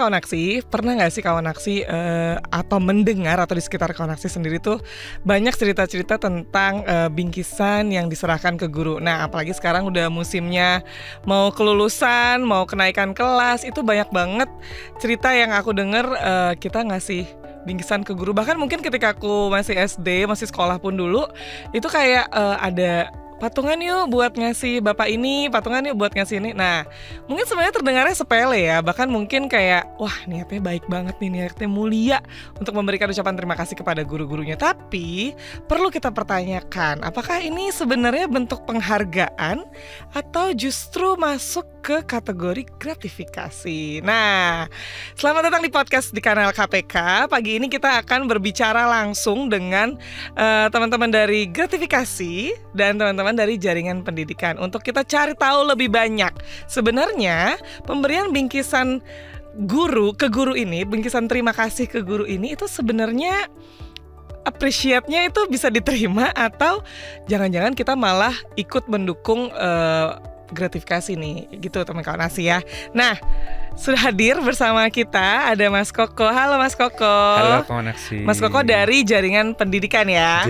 kawan aksi, pernah nggak sih kawan aksi atau mendengar atau di sekitar kawan aksi sendiri tuh banyak cerita-cerita tentang bingkisan yang diserahkan ke guru. Nah, apalagi sekarang udah musimnya mau kelulusan, mau kenaikan kelas, itu banyak banget cerita yang aku denger kita ngasih bingkisan ke guru. Bahkan mungkin ketika aku masih SD, masih sekolah pun dulu, itu kayak ada patungan yuk buat ngasih bapak ini, patungan yuk buat ngasih ini. Nah, mungkin sebenarnya terdengarnya sepele ya, bahkan mungkin kayak wah niatnya baik banget nih, niatnya mulia untuk memberikan ucapan terima kasih kepada guru-gurunya. Tapi perlu kita pertanyakan, apakah ini sebenarnya bentuk penghargaan atau justru masuk ke kategori gratifikasi? Nah, selamat datang di podcast di kanal KPK. Pagi ini kita akan berbicara langsung dengan teman-teman dari gratifikasi dan teman-teman dari jaringan pendidikan untuk kita cari tahu lebih banyak. Sebenarnya pemberian bingkisan guru ke guru ini, bingkisan terima kasih ke guru ini itu sebenarnya appreciate-nya itu bisa diterima atau jangan-jangan kita malah ikut mendukung gratifikasi nih, gitu teman kawan aksi ya. Nah, sudah hadir bersama kita ada Mas Koko. Halo Mas Koko. Halo kawan aksi. Mas Koko dari jaringan pendidikan ya.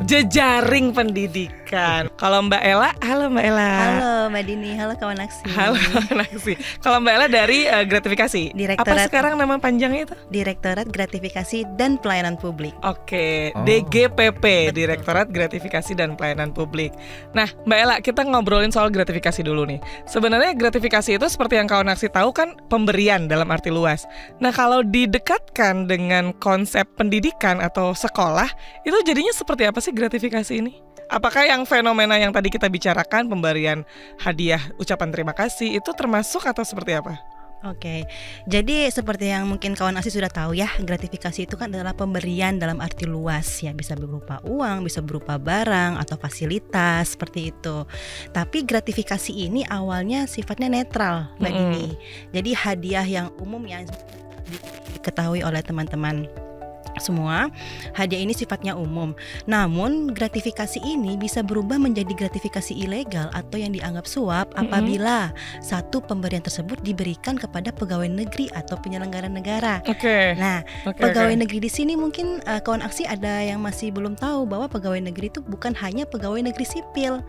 Jejaring pendidikan. Kalau Mbak Ella, halo Mbak Ella. Halo Mbak Dini, halo kawan aksi. Halo kawan aksi. Kalau Mbak Ella dari gratifikasi. Apa sekarang nama panjangnya itu? Direktorat Gratifikasi dan Pelayanan Publik. Oke, DGPP. Betul. Direktorat Gratifikasi dan Pelayanan Publik. Nah, Mbak Ella, kita ngobrolin soal gratifikasi dulu nih. Sebenarnya gratifikasi itu seperti yang kawan aksi tahu kan pemberian dalam arti luas. Nah, kalau didekatkan dengan konsep pendidikan atau sekolah, itu jadinya seperti apa sih gratifikasi ini? Apakah yang fenomena yang tadi kita bicarakan, pemberian hadiah, ucapan terima kasih, itu termasuk atau seperti apa? Oke, jadi seperti yang mungkin kawan aksi sudah tahu ya, gratifikasi itu kan adalah pemberian dalam arti luas ya, bisa berupa uang, bisa berupa barang atau fasilitas seperti itu. Tapi gratifikasi ini awalnya sifatnya netral, Mbak Dini. Jadi hadiah yang umum yang diketahui oleh teman-teman semua, hadiah ini sifatnya umum. Namun gratifikasi ini bisa berubah menjadi gratifikasi ilegal atau yang dianggap suap apabila satu pemberian tersebut diberikan kepada pegawai negeri atau penyelenggara negara. Nah, pegawai negeri di sini mungkin kawan aksi ada yang masih belum tahu bahwa pegawai negeri itu bukan hanya pegawai negeri sipil.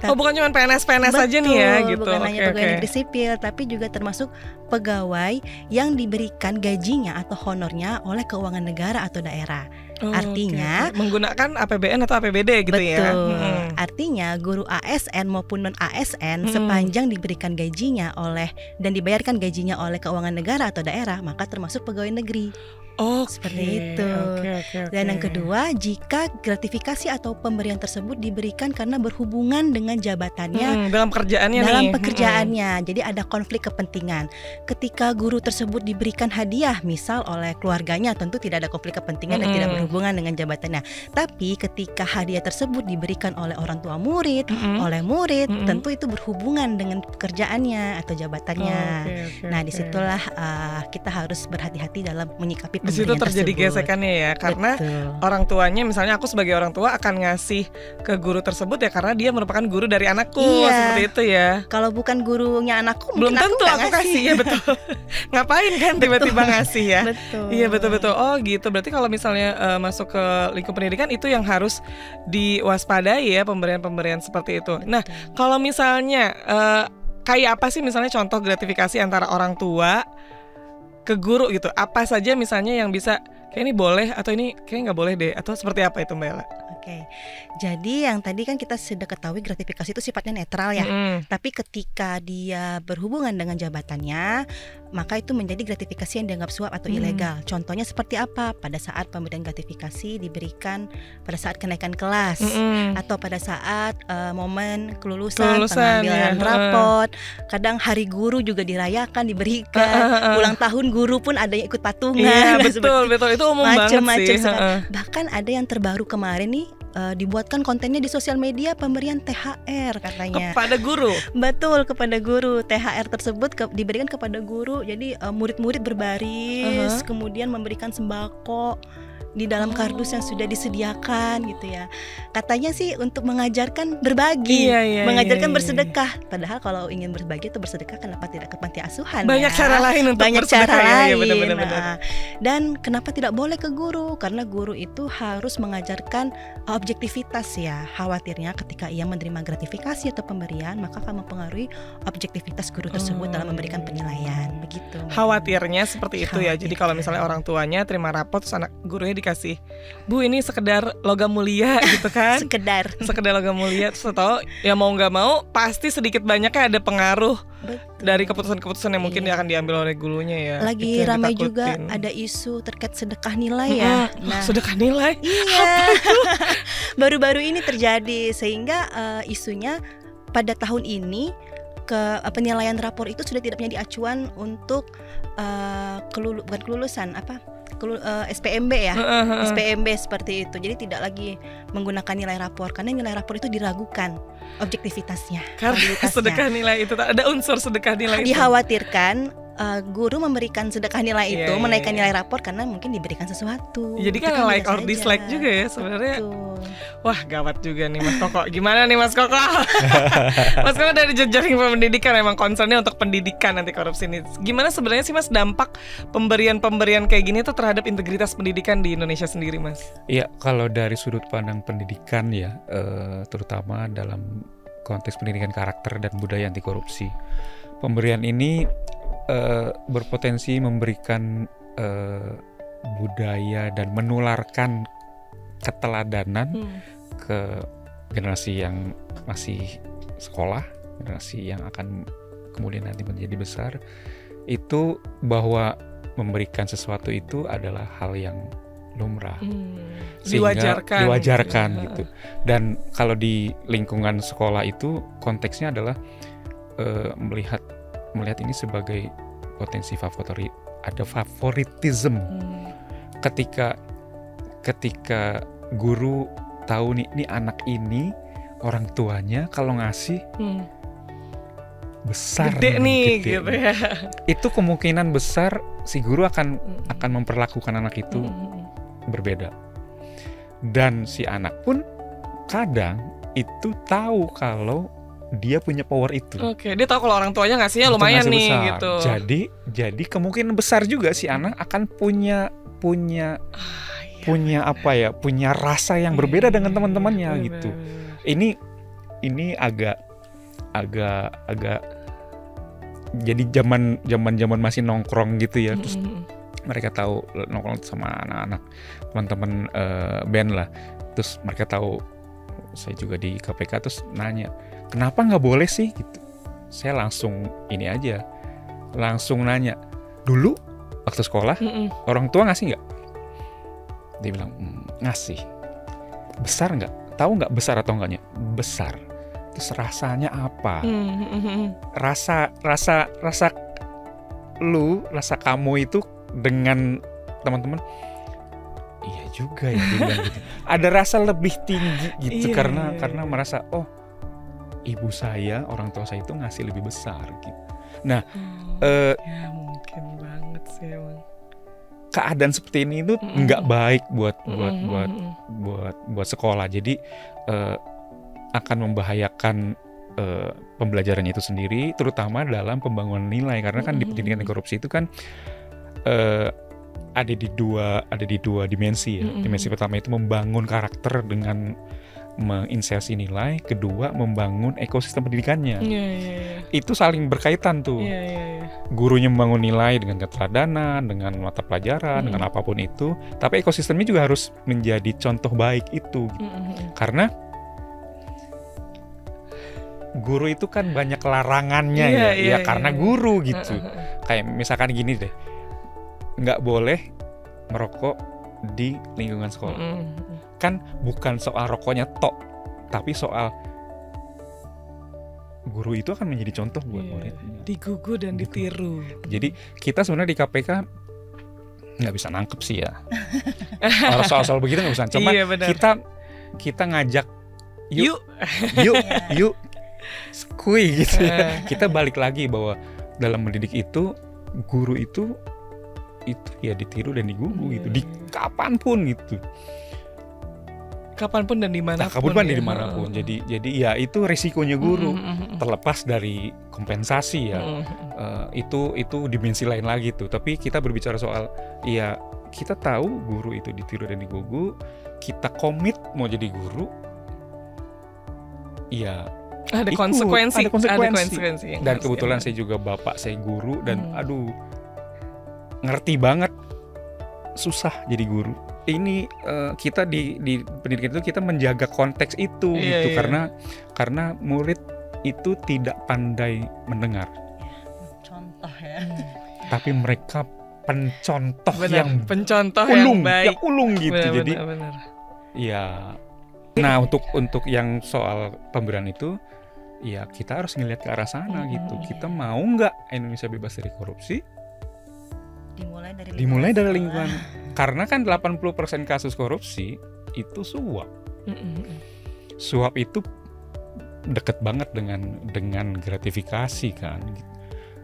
Bukan cuma PNS aja nih ya gitu. Bukan hanya pegawai negeri sipil, tapi juga termasuk pegawai yang diberikan gajinya atau honornya oleh keuangan negara atau daerah. Artinya menggunakan APBN atau APBD gitu ya. Artinya guru ASN maupun non ASN sepanjang diberikan gajinya oleh dan dibayarkan gajinya oleh keuangan negara atau daerah, maka termasuk pegawai negeri. Seperti itu. Dan yang kedua, jika gratifikasi atau pemberian tersebut diberikan karena berhubungan dengan jabatannya dalam pekerjaannya pekerjaannya. Jadi ada konflik kepentingan. Ketika guru tersebut diberikan hadiah misal oleh keluarganya, tentu tidak ada konflik kepentingan dan tidak berhubungan dengan jabatannya. Tapi ketika hadiah tersebut diberikan oleh orang tua murid, oleh murid, tentu itu berhubungan dengan pekerjaannya atau jabatannya. Nah, disitulah kita harus berhati-hati dalam menyikapi di situ terjadi gesekannya ya, karena orang tuanya, misalnya aku sebagai orang tua akan ngasih ke guru tersebut ya karena dia merupakan guru dari anakku, seperti itu ya. Kalau bukan gurunya anakku, belum tentu aku kasih ya, betul. Ngapain kan tiba-tiba ngasih ya? Iya betul. Oh gitu, berarti kalau misalnya masuk ke lingkup pendidikan itu yang harus diwaspadai ya, pemberian-pemberian seperti itu. Nah, kalau misalnya kayak apa sih misalnya contoh gratifikasi antara orang tua ke guru gitu, apa saja misalnya yang bisa kayak ini boleh atau ini kayak nggak boleh deh, atau seperti apa itu Mbak Ella? Jadi yang tadi kan kita sudah ketahui gratifikasi itu sifatnya netral ya. Tapi ketika dia berhubungan dengan jabatannya, maka itu menjadi gratifikasi yang dianggap suap atau ilegal. Contohnya seperti apa? Pada saat pemberian gratifikasi diberikan pada saat kenaikan kelas, atau pada saat momen kelulusan pengambilan rapot. Kadang hari guru juga dirayakan, diberikan. Ulang tahun guru pun ada yang ikut patungan. Betul itu umum banget sih. Bahkan ada yang terbaru kemarin nih, dibuatkan kontennya di sosial media pemberian THR katanya kepada guru. Betul, kepada guru. THR tersebut diberikan kepada guru. Jadi murid-murid berbaris, kemudian memberikan sembako di dalam kardus yang sudah disediakan gitu ya. Katanya sih untuk mengajarkan berbagi, mengajarkan bersedekah. Padahal kalau ingin berbagi atau bersedekah, kenapa tidak ke panti asuhan? Banyak cara lain untuk banyak bersedekah. cara lain. Ya, benar. Nah, dan kenapa tidak boleh ke guru? Karena guru itu harus mengajarkan objektivitas ya. Khawatirnya ketika ia menerima gratifikasi atau pemberian, maka akan mempengaruhi objektivitas guru tersebut dalam memberikan penilaian. Begitu. Khawatirnya seperti itu ya. Jadi kalau misalnya orang tuanya terima rapot, terus anak gurunya dikasih, Bu ini sekedar logam mulia gitu kan. sekedar logam mulia. Terus tahu ya mau nggak mau pasti sedikit banyaknya ada pengaruh. Betul. Dari keputusan-keputusan yang mungkin akan diambil oleh gurunya ya. Lagi ramai juga ada isu terkait sedekah nilai ya. Nah, sedekah nilai? Iya. Baru-baru ini terjadi sehingga isunya pada tahun ini penilaian rapor itu sudah tidak menjadi acuan untuk bukan kelulusan SPMB ya. SPMB seperti itu. Jadi tidak lagi menggunakan nilai rapor karena nilai rapor itu diragukan objektivitasnya. Karena sedekah nilai itu ada unsur sedekah nilai itu. Dikhawatirkan guru memberikan sedekah nilai itu menaikkan nilai rapor karena mungkin diberikan sesuatu. Jadi kan like or dislike juga ya sebenarnya. Wah gawat juga nih Mas Koko. Gimana nih Mas Koko? Mas Koko dari jejaring pendidikan emang concernnya untuk pendidikan anti korupsi ini. Gimana sebenarnya sih Mas dampak pemberian kayak gini tuh terhadap integritas pendidikan di Indonesia sendiri Mas? Iya, kalau dari sudut pandang pendidikan ya, terutama dalam konteks pendidikan karakter dan budaya anti korupsi, pemberian ini berpotensi memberikan budaya dan menularkan keteladanan ke generasi yang masih sekolah, generasi yang akan kemudian nanti menjadi besar, itu bahwa memberikan sesuatu itu adalah hal yang lumrah, sehingga diwajarkan gitu. Dan kalau di lingkungan sekolah itu konteksnya adalah melihat ini sebagai potensi ada favoritism. Ketika guru tahu nih anak ini orang tuanya kalau ngasih besar gede nih gitu ya. Itu kemungkinan besar si guru akan memperlakukan anak itu berbeda. Dan si anak pun kadang itu tahu kalau dia punya power itu. Oke, dia tahu kalau orang tuanya ngasihnya lumayan nih besar. Gitu. Jadi kemungkinan besar juga si anak akan punya rasa yang berbeda dengan teman-temannya gitu. Ini agak jadi zaman masih nongkrong gitu ya. Terus mereka tahu nongkrong sama anak-anak teman-teman band lah. Terus mereka tahu saya juga di KPK, terus nanya, kenapa nggak boleh sih gitu. Saya langsung nanya, dulu waktu sekolah orang tua ngasih nggak? Dia bilang ngasih. Besar nggak? Tahu nggak besar atau enggaknya? Besar. Terus rasanya apa? Rasa kamu itu dengan teman-teman, iya juga ya dia bilang gitu. Ada rasa lebih tinggi gitu karena merasa ibu saya, orang tua saya itu ngasih lebih besar gitu. Nah, ya mungkin banget sih emang. Keadaan seperti ini itu nggak baik buat sekolah. Jadi akan membahayakan pembelajarannya itu sendiri, terutama dalam pembangunan nilai, karena kan di pendidikan korupsi itu kan ada di dua dimensi ya. Dimensi pertama itu membangun karakter dengan menginsersi nilai, kedua membangun ekosistem pendidikannya. Itu saling berkaitan tuh. Gurunya membangun nilai dengan keteladanan, dengan mata pelajaran, dengan apapun itu, tapi ekosistemnya juga harus menjadi contoh baik itu gitu. Karena guru itu kan banyak larangannya ya karena guru gitu. Kayak misalkan gini deh, nggak boleh merokok di lingkungan sekolah. Kan bukan soal rokoknya tok, tapi soal guru itu akan menjadi contoh buat muridnya. Digugu dan ditiru. Jadi kita sebenarnya di KPK nggak bisa nangkep sih ya. Soal-soal begitu nggak bisa. Cuma kita ngajak yuk skui gitu ya. Kita balik lagi bahwa dalam mendidik itu guru itu itu ya ditiru dan digugu gitu, di kapanpun gitu. Kapanpun dan dimanapun. Kapanpun dan dimanapun. Jadi ya itu risikonya guru. Terlepas dari kompensasi ya, itu dimensi lain lagi tuh. Tapi kita berbicara soal, ya kita tahu guru itu ditiru dan digugu, kita komit mau jadi guru, ya ada ikut, konsekuensi. Dan kebetulan saya juga bapak saya guru dan aduh ngerti banget susah jadi guru. Ini kita di pendidikan itu kita menjaga konteks itu gitu. Karena murid itu tidak pandai mendengar. Contoh ya. Tapi mereka pencontoh yang ulung, baik. Yang ulung gitu. Jadi benar. Ya. Nah, untuk yang soal pemberian itu, ya kita harus ngelihat ke arah sana gitu. Kita mau nggak Indonesia bebas dari korupsi? Dimulai dari lingkungan. Karena kan 80% kasus korupsi itu suap. Suap itu deket banget dengan gratifikasi kan.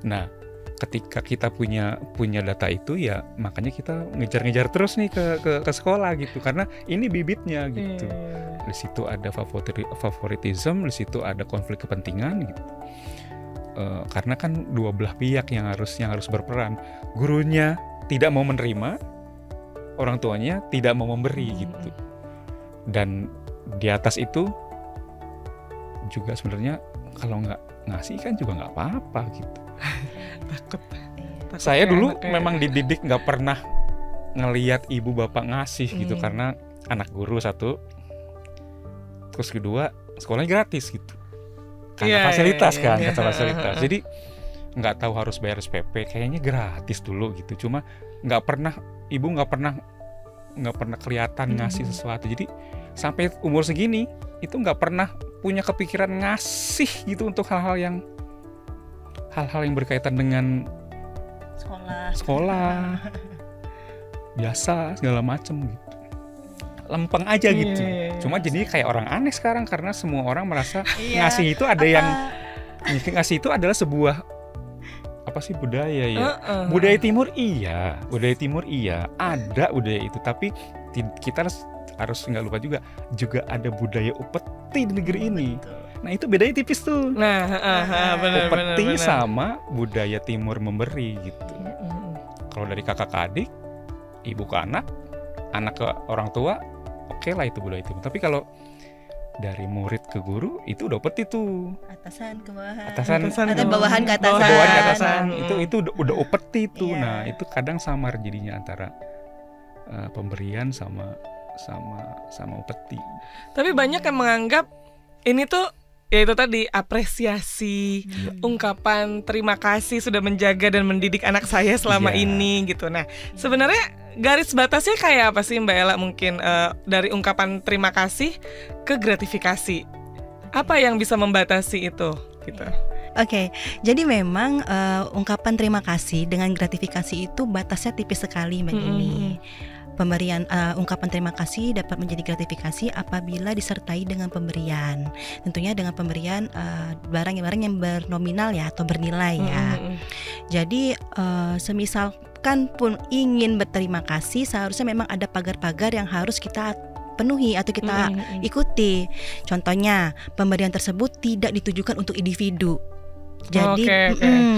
Nah, ketika kita punya data itu, ya makanya kita ngejar-ngejar terus nih ke sekolah gitu, karena ini bibitnya gitu. Di situ ada favoritism, di situ ada konflik kepentingan gitu. Karena kan dua belah pihak yang harus berperan. Gurunya tidak mau menerima, orang tuanya tidak mau memberi gitu. Dan di atas itu juga sebenarnya kalau nggak ngasih kan juga nggak apa-apa gitu. Takut Saya dulu memang dididik nggak pernah ngelihat ibu bapak ngasih gitu, karena anak guru satu, terus kedua sekolahnya gratis gitu. Karena fasilitas. Jadi nggak tahu harus bayar SPP, kayaknya gratis dulu gitu. Cuma ibu nggak pernah kelihatan ngasih sesuatu. Jadi sampai umur segini itu nggak pernah punya kepikiran ngasih gitu untuk hal-hal yang berkaitan dengan sekolah biasa segala macem gitu. Lempeng aja gitu. Cuma jadi kayak orang aneh sekarang, karena semua orang merasa ngasih itu ada yang ngasih itu adalah sebuah apa sih budaya ya. Budaya timur iya ada budaya itu, tapi kita harus nggak lupa juga ada budaya upeti di negeri ini. Nah itu bedanya tipis tuh. Upeti sama budaya timur memberi gitu. Kalau dari kakak ke adik, ibu ke anak ke orang tua, oke lah itu budaya timur. Tapi kalau dari murid ke guru itu udah upeti tuh. Atasan ke bawahan. Atau bawahan ke atasan. Itu udah upeti tuh. Nah itu kadang samar jadinya antara pemberian sama upeti. Tapi banyak yang menganggap ini tuh ya itu tadi apresiasi, ungkapan terima kasih sudah menjaga dan mendidik anak saya selama ini gitu. Nah sebenarnya garis batasnya kayak apa sih Mbak Ella, mungkin dari ungkapan terima kasih ke gratifikasi, apa yang bisa membatasi itu gitu? Oke, jadi memang ungkapan terima kasih dengan gratifikasi itu batasnya tipis sekali Mbak Dini. Pemberian ungkapan terima kasih dapat menjadi gratifikasi apabila disertai dengan pemberian. Tentunya dengan pemberian barang-barang yang bernominal ya atau bernilai ya. Jadi semisalkan pun ingin berterima kasih, seharusnya memang ada pagar-pagar yang harus kita penuhi atau kita ikuti. Contohnya, pemberian tersebut tidak ditujukan untuk individu. Jadi,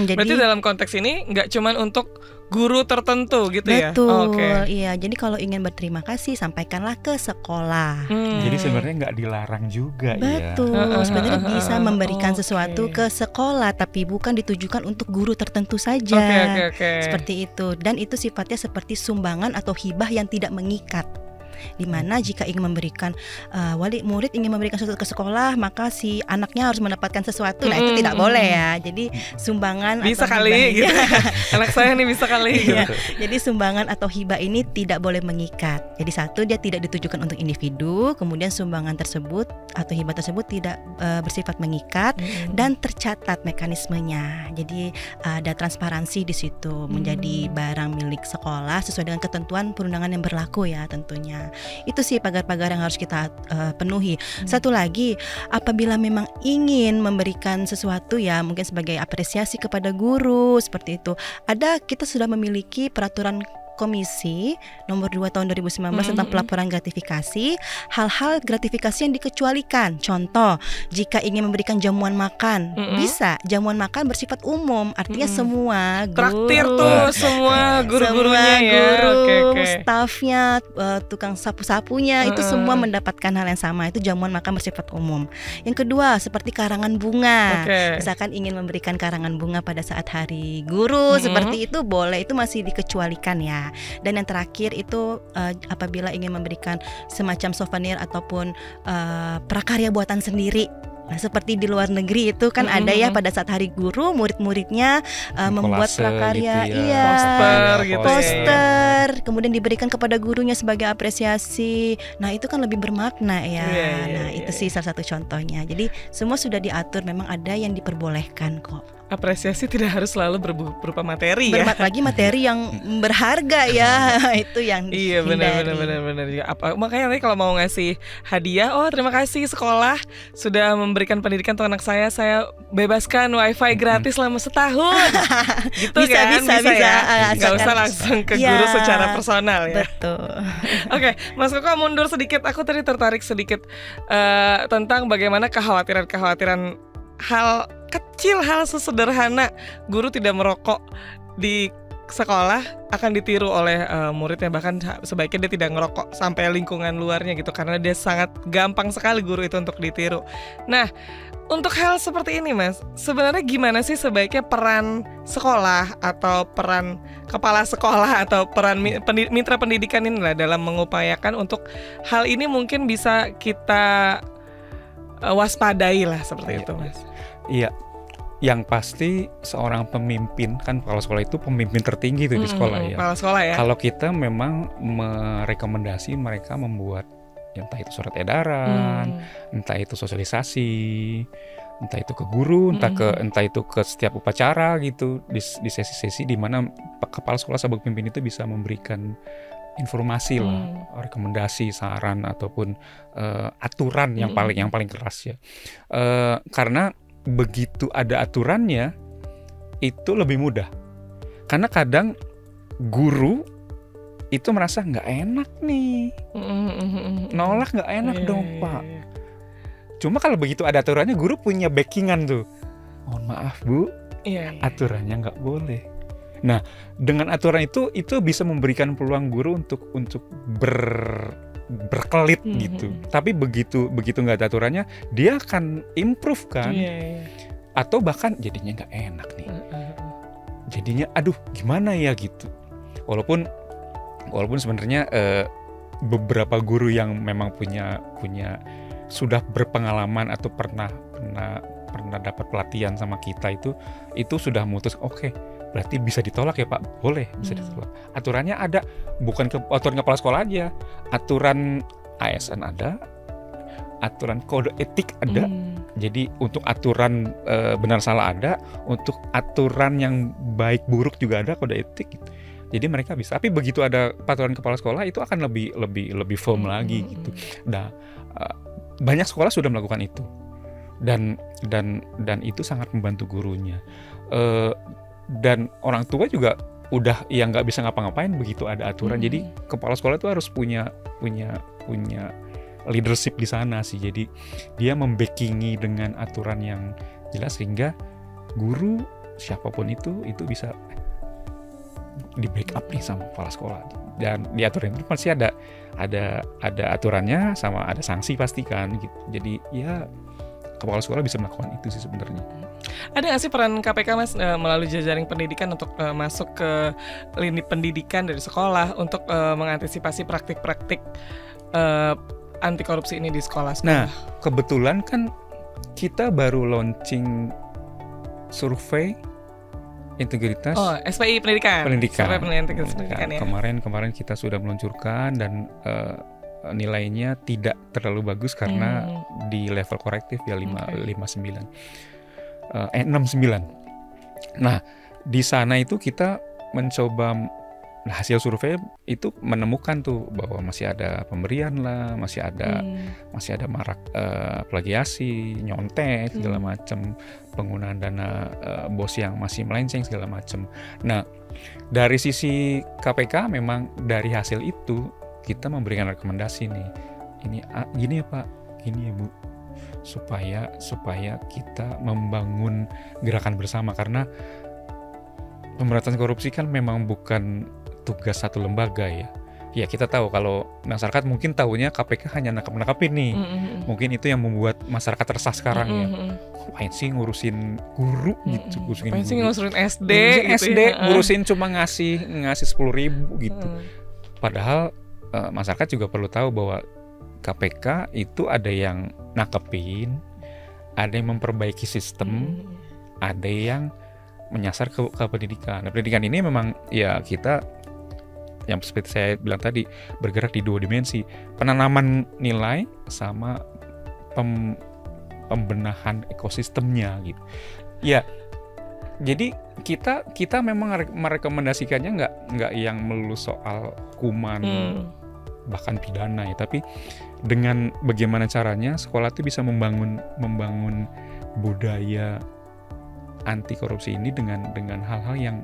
jadi berarti dalam konteks ini nggak cuma untuk guru tertentu gitu ya? Betul, iya. Jadi kalau ingin berterima kasih, sampaikanlah ke sekolah. Jadi sebenarnya nggak dilarang juga. Betul, sebenarnya bisa memberikan sesuatu ke sekolah, tapi bukan ditujukan untuk guru tertentu saja. Seperti itu. Dan itu sifatnya seperti sumbangan atau hibah yang tidak mengikat. Dimana jika ingin memberikan wali murid ingin memberikan sesuatu ke sekolah, maka si anaknya harus mendapatkan sesuatu. Nah itu tidak boleh ya. Jadi sumbangan bisa atau kali gitu. Anak saya nih bisa kali gitu. Jadi sumbangan atau hibah ini tidak boleh mengikat. Jadi satu, dia tidak ditujukan untuk individu. Kemudian sumbangan tersebut atau hibah tersebut tidak bersifat mengikat dan tercatat mekanismenya. Jadi ada transparansi di situ, menjadi barang milik sekolah sesuai dengan ketentuan perundangan yang berlaku ya tentunya. Itu sih pagar-pagar yang harus kita penuhi. Satu lagi, apabila memang ingin memberikan sesuatu ya, mungkin sebagai apresiasi kepada guru seperti itu, kita sudah memiliki peraturan Komisi nomor 2 tahun 2019 tentang pelaporan gratifikasi, hal-hal gratifikasi yang dikecualikan. Contoh, jika ingin memberikan jamuan makan, bisa jamuan makan bersifat umum, artinya semua guru, traktir tuh semua guru-gurunya ya, stafnya, tukang sapu-sapunya, itu semua mendapatkan hal yang sama. Itu jamuan makan bersifat umum. Yang kedua, seperti karangan bunga. Misalkan ingin memberikan karangan bunga pada saat hari guru, seperti itu boleh, itu masih dikecualikan ya. Dan yang terakhir itu apabila ingin memberikan semacam souvenir ataupun prakarya buatan sendiri. Nah, seperti di luar negeri itu kan ada ya pada saat hari guru murid-muridnya membuat prakarya, gitu poster, kemudian diberikan kepada gurunya sebagai apresiasi. Nah, itu kan lebih bermakna ya. Itu sih salah satu contohnya. Jadi semua sudah diatur, memang ada yang diperbolehkan kok. Apresiasi tidak harus selalu berupa materi ya. Lagi materi yang berharga ya. Itu yang dihindari. Benar. Makanya nanti kalau mau ngasih hadiah, terima kasih sekolah sudah memberikan pendidikan untuk anak saya bebaskan wifi gratis selama setahun. Gitu bisa, ya. Gak usah langsung ke guru secara personal ya. Betul. Oke, Mas Koko mundur sedikit. Aku tadi tertarik sedikit tentang bagaimana kekhawatiran hal kecil, hal sesederhana guru tidak merokok di sekolah akan ditiru oleh muridnya, bahkan sebaiknya dia tidak ngerokok sampai lingkungan luarnya gitu, karena dia sangat gampang sekali guru itu untuk ditiru. Nah, untuk hal seperti ini Mas, sebenarnya gimana sih sebaiknya peran sekolah atau peran kepala sekolah atau peran mitra pendidikan inilah dalam mengupayakan untuk hal ini mungkin bisa kita waspadai lah seperti itu Mas. Iya, yang pasti seorang pemimpin, kan kepala sekolah itu pemimpin tertinggi tuh di sekolah ya. Kepala sekolah ya. Kalau kita memang merekomendasi mereka membuat entah itu surat edaran, entah itu sosialisasi, entah itu ke guru, entah itu ke setiap upacara gitu, di sesi-sesi di mana kepala sekolah sebagai pemimpin itu bisa memberikan informasi lah, rekomendasi, saran ataupun aturan yang paling keras ya. Karena begitu ada aturannya itu lebih mudah. Karena kadang guru itu merasa nggak enak nih, nolak nggak enak dong Pak. Cuma kalau begitu ada aturannya, guru punya backingan tuh. Mohon maaf Bu, aturannya nggak boleh. Nah, dengan aturan itu bisa memberikan peluang guru untuk berkelit gitu. Tapi begitu nggak ada aturannya, dia akan improve kan. Atau bahkan jadinya nggak enak nih. Jadinya aduh gimana ya gitu. Walaupun sebenarnya beberapa guru yang memang punya sudah berpengalaman atau pernah dapat pelatihan sama kita itu sudah memutus oke, berarti bisa ditolak ya Pak, boleh bisa ditolak. Aturannya ada, bukan aturan kepala sekolah aja, aturan ASN ada, aturan kode etik ada. Jadi untuk aturan benar salah ada, untuk aturan yang baik buruk juga ada kode etik gitu. Jadi mereka bisa, tapi begitu ada peraturan kepala sekolah itu akan lebih firm lagi gitu. Nah, banyak sekolah sudah melakukan itu. Dan itu sangat membantu gurunya. Dan orang tua juga udah yang nggak bisa ngapa-ngapain begitu ada aturan. Jadi kepala sekolah itu harus punya leadership di sana sih. Jadi dia membackingi dengan aturan yang jelas sehingga guru siapapun itu bisa di backup nih sama kepala sekolah. Dan di aturan itu pasti ada aturannya sama ada sanksi pasti kan gitu. Jadi ya kepala sekolah bisa melakukan itu sih sebenarnya. Ada nggak sih peran KPK Mas melalui jejaring pendidikan untuk masuk ke lini pendidikan dari sekolah untuk mengantisipasi praktik-praktik anti korupsi ini di sekolah? Nah, kebetulan kan kita baru launching survei integritas SPI pendidikan. Survei pendidikan ya. Kemarin kita sudah meluncurkan dan nilainya tidak terlalu bagus karena di level korektif ya 69. Nah, di sana itu kita mencoba hasil survei itu menemukan tuh bahwa masih ada pemberian lah, masih ada marak plagiasi, nyontek segala macam, penggunaan dana bos yang masih melenceng segala macam. Nah, dari sisi KPK memang dari hasil itu kita memberikan rekomendasi nih. Ini gini ya Pak, gini ya Bu, supaya kita membangun gerakan bersama, karena pemberantasan korupsi kan memang bukan tugas satu lembaga ya. Ya kita tahu kalau masyarakat mungkin tahunya KPK hanya nangkep-nangkepin nih. Mungkin itu yang membuat masyarakat resah sekarang ya. Ngapain sih ngurusin guru gitu, ngapain sih ngurusin SD gitu SD, ya. ngurusin cuma ngasih 10.000 gitu. Padahal masyarakat juga perlu tahu bahwa KPK itu ada yang nangkepin, ada yang memperbaiki sistem, ada yang menyasar ke pendidikan. Nah, pendidikan ini memang ya kita yang seperti saya bilang tadi bergerak di 2 dimensi, penanaman nilai sama pembenahan ekosistemnya gitu. Ya, jadi kita memang merekomendasikannya nggak yang melulu soal hukuman bahkan pidana ya, tapi dengan bagaimana caranya sekolah itu bisa membangun budaya anti korupsi ini dengan hal-hal yang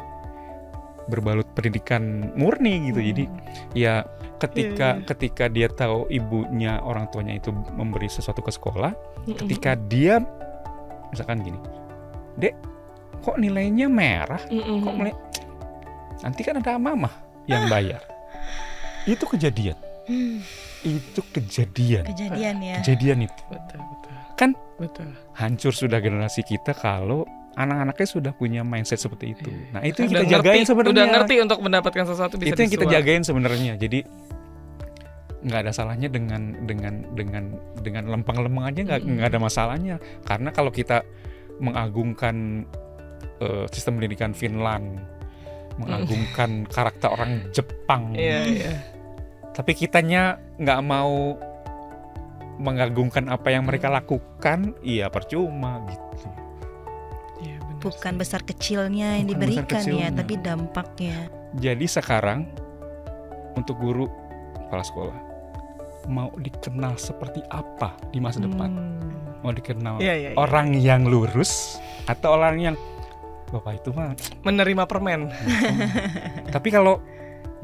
berbalut pendidikan murni gitu. Jadi ya ketika dia tahu ibunya, orang tuanya itu memberi sesuatu ke sekolah, ketika dia misalkan gini, Dek, kok nilainya merah? Kok nanti kan ada mamah yang bayar. Itu kejadian. Itu kejadian ya. Kejadian itu. Betul. Kan Betul. hancur sudah generasi kita kalau anak-anaknya sudah punya mindset seperti itu. Nah, itu yang Udah kita jagain sebenarnya. Udah ngerti untuk mendapatkan sesuatu bisa itu yang kita jagain sebenarnya. Jadi nggak ada salahnya dengan lempeng-lempeng aja, nggak ada masalahnya. Karena kalau kita mengagungkan sistem pendidikan Finland, mengagungkan karakter orang Jepang, tapi kitanya nggak mau mengagungkan apa yang mereka lakukan, iya percuma gitu. Bukan besar kecilnya yang diberikan ya, tapi dampaknya. Jadi sekarang untuk guru, kepala sekolah mau dikenal seperti apa di masa depan? Mau dikenal orang yang lurus atau orang yang bapak itu mah menerima permen? Tapi kalau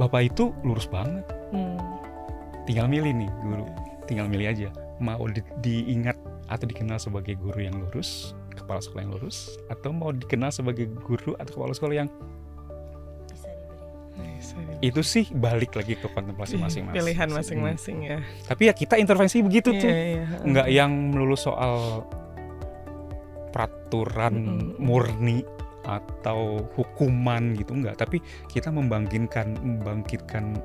bapak itu lurus banget, tinggal milih nih guru, tinggal milih aja mau diingat atau dikenal sebagai guru yang lurus, kepala sekolah yang lurus, atau mau dikenal sebagai guru atau kepala sekolah yang bisa diberi. Itu sih balik lagi ke kontemplasi masing-masing, pilihan masing-masing ya. Tapi ya kita intervensi begitu tuh, nggak yang melulu soal peraturan murni atau hukuman gitu, enggak, tapi kita membangkitkan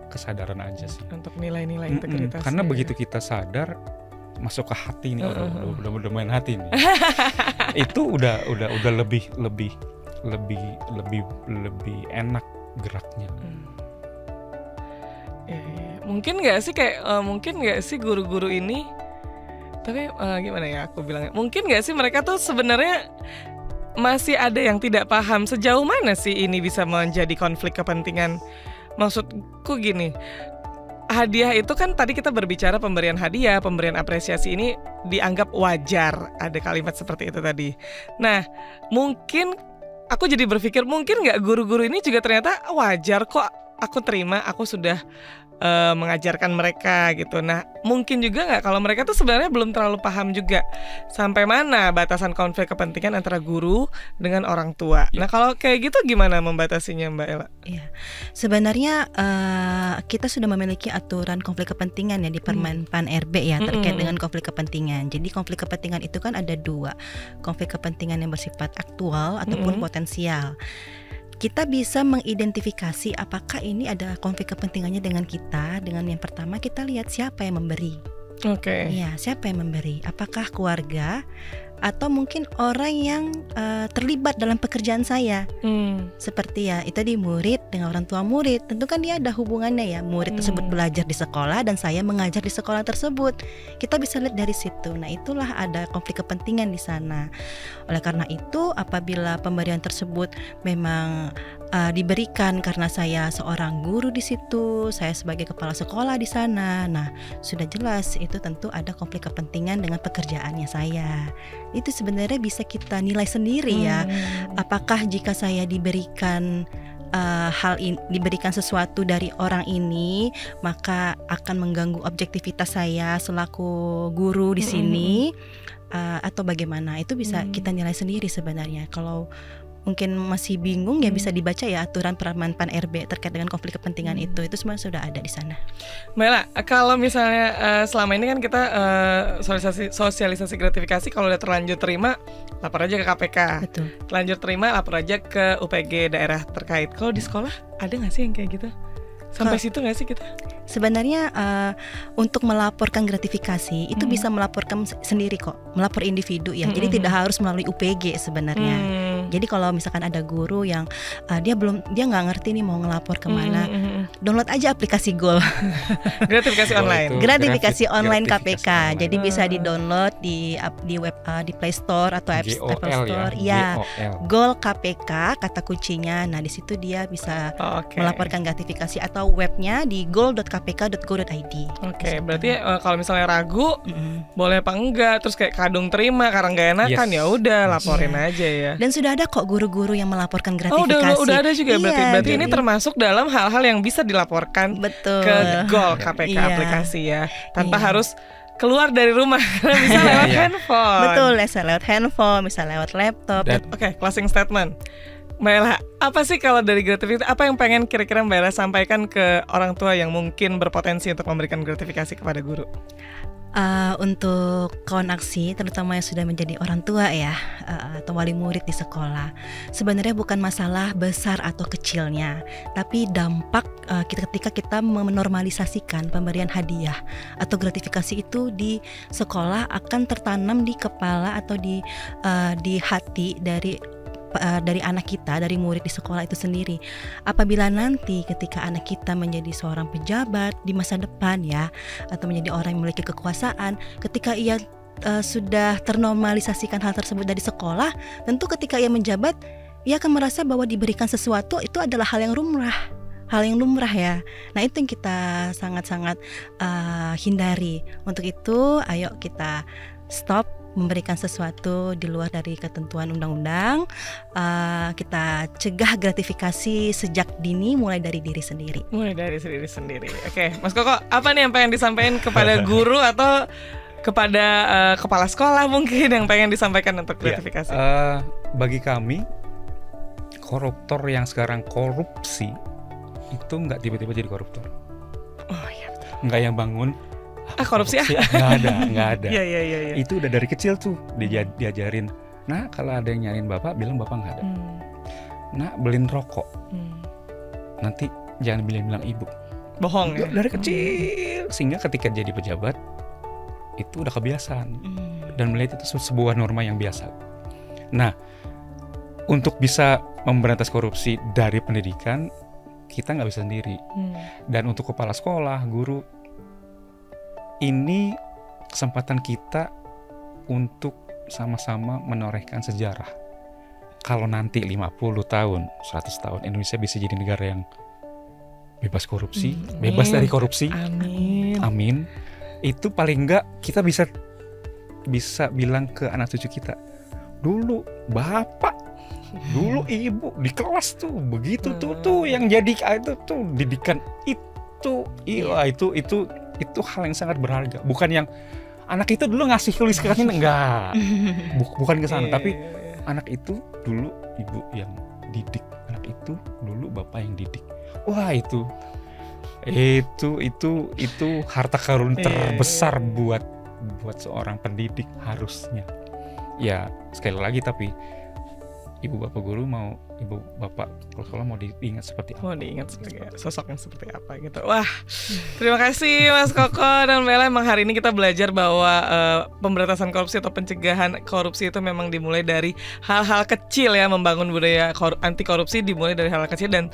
kesadaran aja sih untuk nilai-nilai integritas. Karena begitu kita sadar, masuk ke hati nih, udah main hati nih. Itu udah lebih enak geraknya. Mungkin nggak sih guru-guru ini, tapi gimana ya aku bilangnya, mungkin nggak sih mereka tuh sebenarnya masih ada yang tidak paham sejauh mana sih ini bisa menjadi konflik kepentingan. Maksudku gini, hadiah itu kan tadi kita berbicara pemberian hadiah, pemberian apresiasi ini dianggap wajar, ada kalimat seperti itu tadi. Nah, mungkin aku jadi berpikir, mungkin nggak guru-guru ini juga ternyata wajar kok aku terima, aku sudah mengajarkan mereka gitu. Nah, mungkin juga nggak kalau mereka tuh sebenarnya belum terlalu paham juga sampai mana batasan konflik kepentingan antara guru dengan orang tua. Nah, kalau kayak gitu gimana membatasinya, Mbak Ella? Iya, sebenarnya kita sudah memiliki aturan konflik kepentingan ya di Permen PAN RB ya terkait dengan konflik kepentingan. Jadi konflik kepentingan itu kan ada 2, konflik kepentingan yang bersifat aktual ataupun potensial. Kita bisa mengidentifikasi apakah ini ada konflik kepentingannya dengan kita. Dengan yang pertama kita lihat siapa yang memberi. Iya, siapa yang memberi? Apakah keluarga atau mungkin orang yang terlibat dalam pekerjaan saya? Seperti ya itu di murid dengan orang tua murid, tentu kan dia ada hubungannya ya. Murid tersebut belajar di sekolah dan saya mengajar di sekolah tersebut. Kita bisa lihat dari situ. Nah, itulah ada konflik kepentingan di sana. Oleh karena itu, apabila pemberian tersebut memang diberikan karena saya seorang guru di situ, saya sebagai kepala sekolah di sana. Nah, sudah jelas itu tentu ada konflik kepentingan dengan pekerjaannya saya. Itu sebenarnya bisa kita nilai sendiri ya. Apakah jika saya diberikan diberikan sesuatu dari orang ini, maka akan mengganggu objektivitas saya selaku guru di sini, atau bagaimana? Itu bisa kita nilai sendiri sebenarnya. Kalau mungkin masih bingung ya bisa dibaca ya aturan Permenpan RB terkait dengan konflik kepentingan itu semua sudah ada di sana. Mbak Ella, kalau misalnya selama ini kan kita sosialisasi gratifikasi, kalau udah terlanjur terima lapor aja ke KPK. Betul. Terlanjur terima lapor aja ke UPG daerah terkait. Kalau di sekolah ada nggak sih yang kayak gitu? Sampai situ nggak sih kita? Sebenarnya untuk melaporkan gratifikasi itu bisa melaporkan sendiri kok, melapor individu ya. Jadi tidak harus melalui UPG sebenarnya. Jadi kalau misalkan ada guru yang dia nggak ngerti nih mau ngelapor kemana, download aja aplikasi Goal. Gratifikasi online. Gratifikasi online KPK. Jadi bisa di-download di web di Play Store atau Apple Store. Ya. Goal KPK kata kuncinya. Nah, di situ dia bisa melaporkan gratifikasi, atau webnya di goal.kpk.go.id. Oke, berarti kalau misalnya ragu boleh apa enggak, terus kayak kadung terima karena nggak enakan, ya udah laporin aja ya. Dan sudah ada kok guru-guru yang melaporkan gratifikasi. Udah ada juga berarti ini termasuk dalam hal-hal yang bisa dilaporkan ke Goal KPK aplikasi ya, tanpa harus keluar dari rumah. Bisa lewat handphone. Betul, bisa lewat handphone, bisa lewat laptop. Oke, closing statement. Mbak Ella, apa sih kalau dari gratifikasi, apa yang pengen kira-kira Mbak Ella sampaikan ke orang tua yang mungkin berpotensi untuk memberikan gratifikasi kepada guru? Untuk kawan aksi, terutama yang sudah menjadi orang tua ya, atau wali murid di sekolah, sebenarnya bukan masalah besar atau kecilnya, tapi dampak ketika kita menormalisasikan pemberian hadiah atau gratifikasi itu di sekolah akan tertanam di kepala atau di hati dari anak kita, dari murid di sekolah itu sendiri. Apabila nanti ketika anak kita menjadi seorang pejabat di masa depan ya, atau menjadi orang yang memiliki kekuasaan, ketika ia sudah ternormalisasikan hal tersebut dari sekolah, tentu ketika ia menjabat, ia akan merasa bahwa diberikan sesuatu itu adalah hal yang lumrah ya. Nah, itu yang kita sangat-sangat hindari. Untuk itu, ayo kita stop memberikan sesuatu di luar dari ketentuan undang-undang. Kita cegah gratifikasi sejak dini, mulai dari diri sendiri. Oke, Mas Koko, apa nih yang pengen disampaikan kepada guru atau kepada kepala sekolah mungkin yang pengen disampaikan untuk gratifikasi? Bagi kami, koruptor yang sekarang korupsi itu nggak tiba-tiba jadi koruptor. Oh iya. Nggak yang bangun korupsi nggak ada. Iya. Itu udah dari kecil tuh diajarin. Nah, kalau ada yang nyariin bapak, bilang bapak nggak ada. Nah, beliin rokok. Nanti jangan bilang ibu. Bohong ya? Dari kecil, sehingga ketika jadi pejabat itu udah kebiasaan dan melihat itu sebuah norma yang biasa. Nah, untuk bisa memberantas korupsi dari pendidikan, kita nggak bisa sendiri. Dan untuk kepala sekolah, guru, ini kesempatan kita untuk sama-sama menorehkan sejarah. Kalau nanti 50 tahun, 100 tahun Indonesia bisa jadi negara yang bebas korupsi, bebas dari korupsi. Amin. Itu paling enggak kita bisa bilang ke anak cucu kita, dulu bapak, dulu ibu di kelas tuh begitu tuh yang jadi itu tuh didikan itu. Itu hal yang sangat berharga. Bukan yang anak itu dulu ngasih tulis ini, enggak. Bukan ke sana, tapi anak itu dulu ibu yang didik, anak itu dulu bapak yang didik. Wah, itu harta karun terbesar buat seorang pendidik harusnya. Ya, sekali lagi, tapi ibu bapak guru ibu bapak kalau sekolah mau diingat seperti apa? Mau diingat sebagai sosok yang seperti apa gitu. Wah, terima kasih Mas Koko dan Mbak Ella. Emang hari ini kita belajar bahwa pemberantasan korupsi atau pencegahan korupsi itu memang dimulai dari hal-hal kecil ya. Membangun budaya anti korupsi dimulai dari hal-hal kecil, dan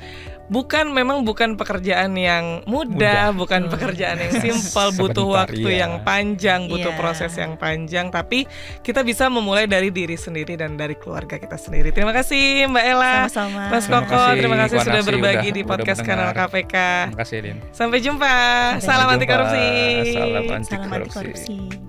bukan pekerjaan yang mudah. Bukan pekerjaan yang simpel, butuh waktu yang panjang, butuh proses yang panjang, tapi kita bisa memulai dari diri sendiri dan dari keluarga kita sendiri. Terima kasih Mbak Ella. Sama-sama. Mas Koko, terima kasih sudah berbagi di podcast Kanal KPK. Terima kasih, Din. Sampai jumpa. Salam anti korupsi. Salam anti Salam anti korupsi. korupsi.